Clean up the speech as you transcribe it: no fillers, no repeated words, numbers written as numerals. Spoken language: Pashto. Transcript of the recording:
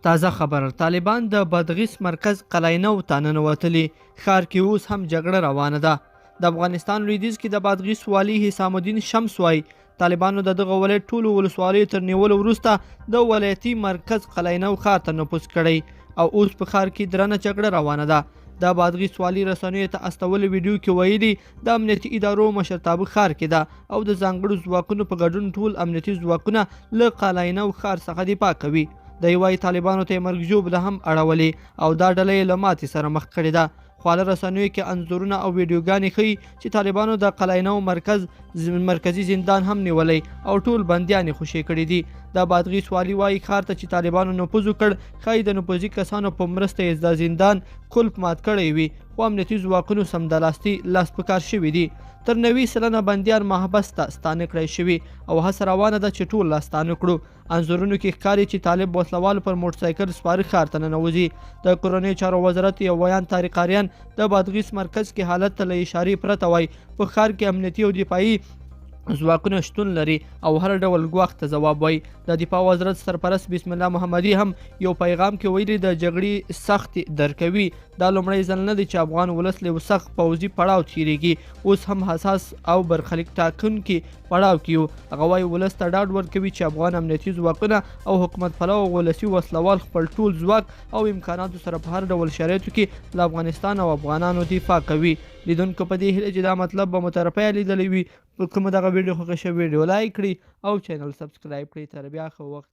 تازه خبر طالبان د بادغیس مرکز قلعه نو ته ننوتلي ښار کې اوس هم جګړه روانه ده د افغانستان لویدیځ کې د بادغیس والي حسام الدین شمس وایي طالبانو د دغه ولایت ټولو ولسوالیو تر نیولو وروسته د ولایتي مرکز قلعه نو ښار ته نفوذ کړی او اوس په ښار کې درنه جګړه روانه ده د بادغیس والي رسنیو ته استولو ویډیو کې ویلي د امنیتي ادارو مشرتابه ښار کې ده او د ځانګړو ځواکونو په ګډون ټول امنیتي ځواکونه له قلعه نو ښار څخه دفاع کوي د یوای طالبانو ته مرګ ژوبله هم اړولې او دا ډله یې له ماتې سره مخ کړې ده خواله رسنیو کې انځورونه او ویډیوګانې ښیي چې طالبانو د قلعه نو مرکزي زندان هم نیولی او ټول بندیان یې خوشي کړي دي د بادغیس والي وایي ښار ته چې طالبانو نفوذ وکړ ښایي د نفوذي کسانو په مرسته یې د زندان قلف مات کړی وي خو امنیتي ځواکونو سمدلاسي لاس په کار شوي دي تر 90 سلنه بندیان محبس ته ستانه کړی شوي او هڅه روانه ده چې ټول لاستانه کړو انځورونو کې ښکاري چې طالب وسلوالو پر موټرسایکل سپاره ښار ته ننوځي د کورنیو چارو وزارت یو ویان طارق آریان د بادغیس مرکز کې حالت ته له اشارې پرته وایي په ښار کې امنیتي او دفاعي ځواکونه شتون لري او هر ډول ګواښ ته ځواب وایي د دفاع وزارت سرپرست بسم الله محمدي هم یو پیغام کې ویلي د جګړې سخت درکوي دا لومړی ځل نه دی چې افغان ولس له سخت پوځي پړاو تیریږي اوس هم حساس او برخلیک ټاکونکي پړاو کې یو هغه وایي ولس ته ډاډ ورکوي چې افغان امنیتي ځواکونه او حکومت پلو ولسي وسلوال خپل ټول ځواک او امکاناتو سره په هر ډول شرایطو کې له افغانستان او افغانانو دفاع کوي لیدونکو په دې هیله چې دا مطلب به مترپه لیدلی وي کوم دغه ویډیو خوښه شوې ویډیو لایک کړئ او چینل سبسکرایب کړئ تر بیا ښه وخت